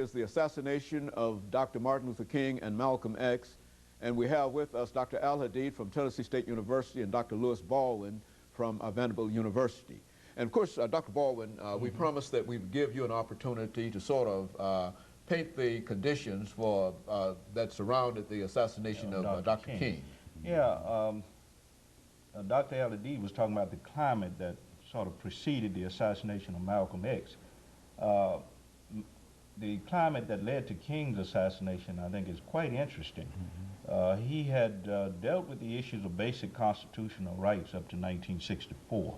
Is the assassination of Dr. Martin Luther King and Malcolm X, and we have with us Dr. Al-Hadid from Tennessee State University and Dr. LBaldwin from Vanderbilt University. And of course, Dr. Baldwin, we promised that we'd give you an opportunity to sort of paint the conditions for that surrounded the assassination of Dr. King. Yeah, Dr. Al-Hadid was talking about the climate that sort of preceded the assassination of Malcolm X. The climate that led to King's assassination, I think, is quite interesting. He had dealt with the issues of basic constitutional rights up to 1964.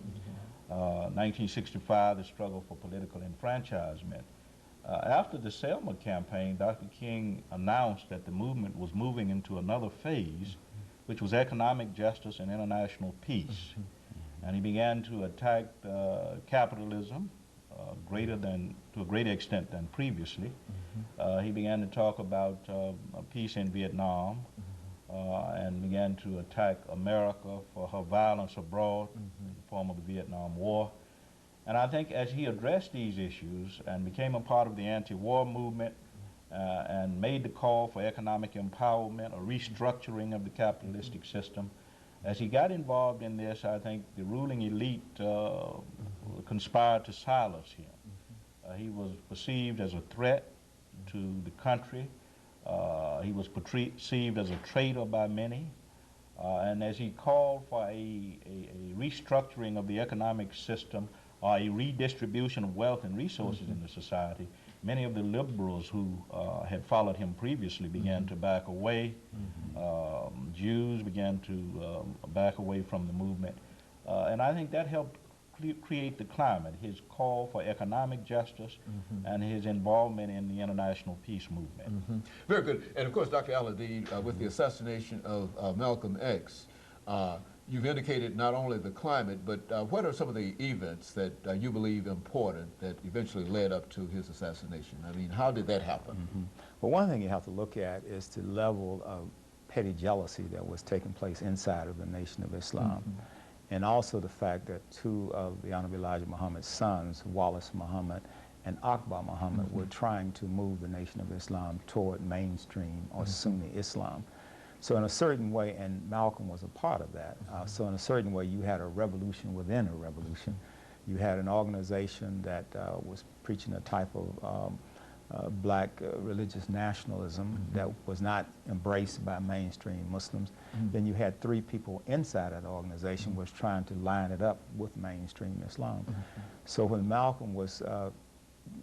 1965, the struggle for political enfranchisement. After the Selma campaign, Dr. King announced that the movement was moving into another phase, which was economic justice and international peace. And he began to attack capitalism to a greater extent than previously. He began to talk about peace in Vietnam and began to attack America for her violence abroad in the form of the Vietnam War. And I think as he addressed these issues and became a part of the anti-war movement and made the call for economic empowerment, a restructuring of the capitalistic system, as he got involved in this, I think the ruling elite conspired to silence him. He was perceived as a threat to the country. He was perceived as a traitor by many. And as he called for a restructuring of the economic system, or a redistribution of wealth and resources in the society, many of the liberals who had followed him previously began to back away. Jews began to back away from the movement. And I think that helped create the climate, his call for economic justice and his involvement in the international peace movement. Very good. And of course, Dr. Al-Hadid, with the assassination of Malcolm X, you've indicated not only the climate, but what are some of the events that you believe important that eventually led up to his assassination? I mean, how did that happen? Well, one thing you have to look at is the level of petty jealousy that was taking place inside of the Nation of Islam. And also the fact that two of the Honorable Elijah Muhammad's sons, Wallace Muhammad and Akbar Muhammad, were trying to move the Nation of Islam toward mainstream or Sunni Islam. So in a certain way, and Malcolm was a part of that, so in a certain way you had a revolution within a revolution. You had an organization that was preaching a type of black religious nationalism that was not embraced by mainstream Muslims. Then you had three people inside that organization was trying to line it up with mainstream Islam. So when Malcolm was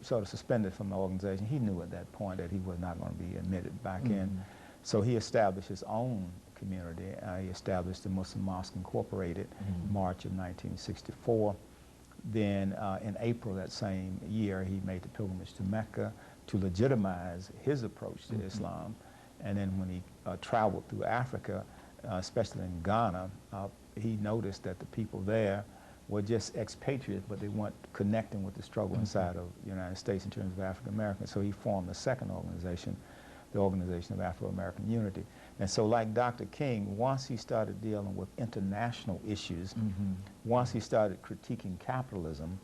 sort of suspended from the organization, he knew at that point that he was not going to be admitted back in. So he established his own community. He established the Muslim Mosque Incorporated in March of 1964. Then in April that same year, he made the pilgrimage to Mecca to legitimize his approach to Islam. And then when he traveled through Africa, especially in Ghana, he noticed that the people there were just expatriates, but they weren't connecting with the struggle inside of the United States in terms of African Americans. So he formed a second organization, the Organization of Afro-American Unity. And so like Dr. King, once he started dealing with international issues, once he started critiquing capitalism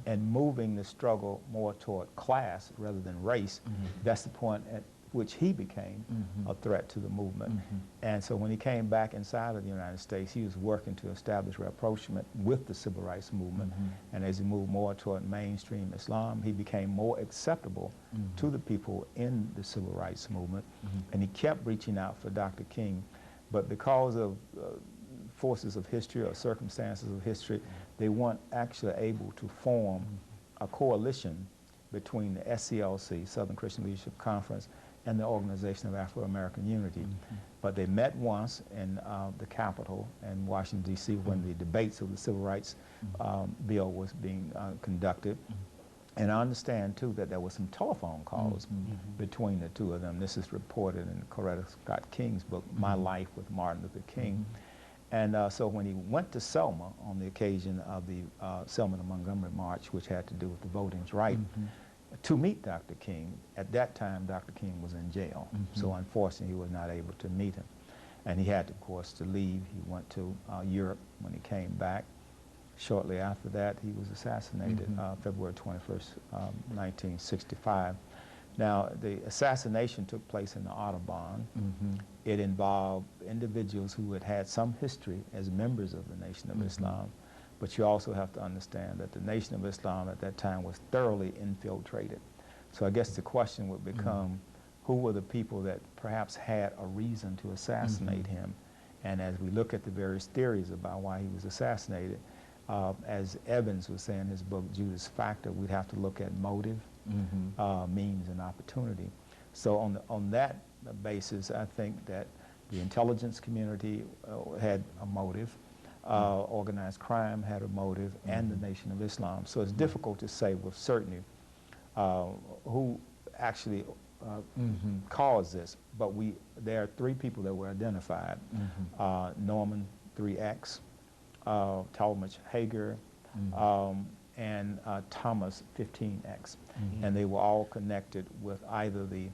and moving the struggle more toward class rather than race, that's the point at which he became a threat to the movement. And so when he came back inside of the United States, he was working to establish rapprochement with the civil rights movement. And as he moved more toward mainstream Islam, he became more acceptable to the people in the civil rights movement. And he kept reaching out for Dr. King. But because of forces of history or circumstances of history, they weren't actually able to form a coalition between the SCLC, Southern Christian Leadership Conference, and the Organization of Afro-American Unity. But they met once in the Capitol in Washington, D.C. when the debates of the Civil Rights Bill was being conducted. And I understand, too, that there were some telephone calls between the two of them. This is reported in Coretta Scott King's book, My Life with Martin Luther King. And so when he went to Selma on the occasion of the Selma to Montgomery March, which had to do with the voting rights, to meet Dr. King, at that time Dr. King was in jail. So unfortunately he was not able to meet him. And he had, of course, to leave. He went to Europe. When he came back, shortly after that, he was assassinated February 21st, 1965. Now, the assassination took place in the Audubon. It involved individuals who had had some history as members of the Nation of Islam, but you also have to understand that the Nation of Islam at that time was thoroughly infiltrated. So I guess the question would become, who were the people that perhaps had a reason to assassinate him? And as we look at the various theories about why he was assassinated, as Evans was saying in his book, Judas Factor, we'd have to look at motive, means, and opportunity. So on that basis, I think that the intelligence community had a motive, organized crime had a motive, and the Nation of Islam. So it's difficult to say with certainty who actually caused this, but there are three people that were identified. Norman 3X, Talmadge Hager, and Thomas 15X. And they were all connected with either the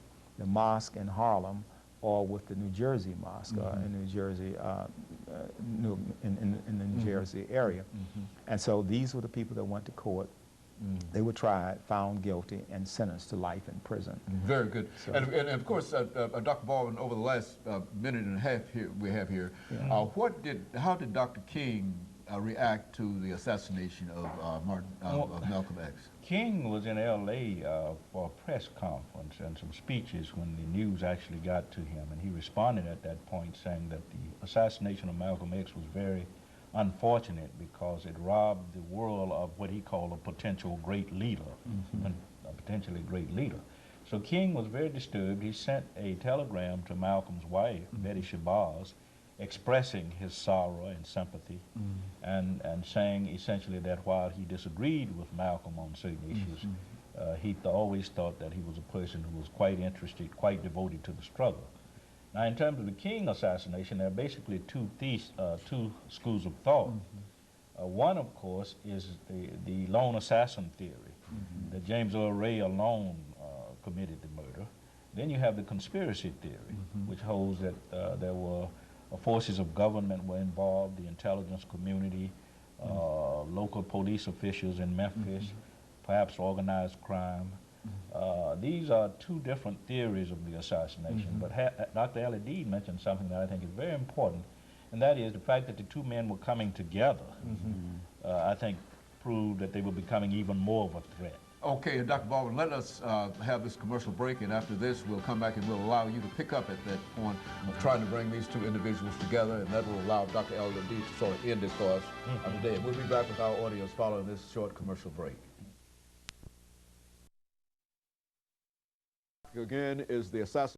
mosque in Harlem or with the New Jersey mosque in New Jersey, in the New Jersey area. And so these were the people that went to court. They were tried, found guilty, and sentenced to life in prison. Very good. So, and of course, Dr. Baldwin, over the last minute and a half we have here, how did Dr. King react to the assassination of Malcolm X? King was in L.A. For a press conference and some speeches when the news actually got to him, and he responded at that point saying that the assassination of Malcolm X was very unfortunate because it robbed the world of what he called a potential great leader, a potentially great leader. So King was very disturbed. He sent a telegram to Malcolm's wife, Betty Shabazz, expressing his sorrow and sympathy, and saying essentially that while he disagreed with Malcolm on certain issues, he always thought that he was a person who was quite interested, quite devoted to the struggle. Now, in terms of the King assassination, there are basically two schools of thought. One, of course, is the lone assassin theory, that James Earl Ray alone committed the murder. Then you have the conspiracy theory, which holds that there were forces of government were involved, the intelligence community, local police officials in Memphis, perhaps organized crime. These are two different theories of the assassination, but Dr. Al-Hadid mentioned something that I think is very important, and that is the fact that the two men were coming together, I think proved that they were becoming even more of a threat. Okay, Dr. Baldwin, let us have this commercial break, and after this we'll come back and we'll allow you to pick up at that point of trying to bring these two individuals together, and that will allow Dr. Al-Hadid to sort of end it for us today. We'll be back with our audience following this short commercial break. Again is the assassination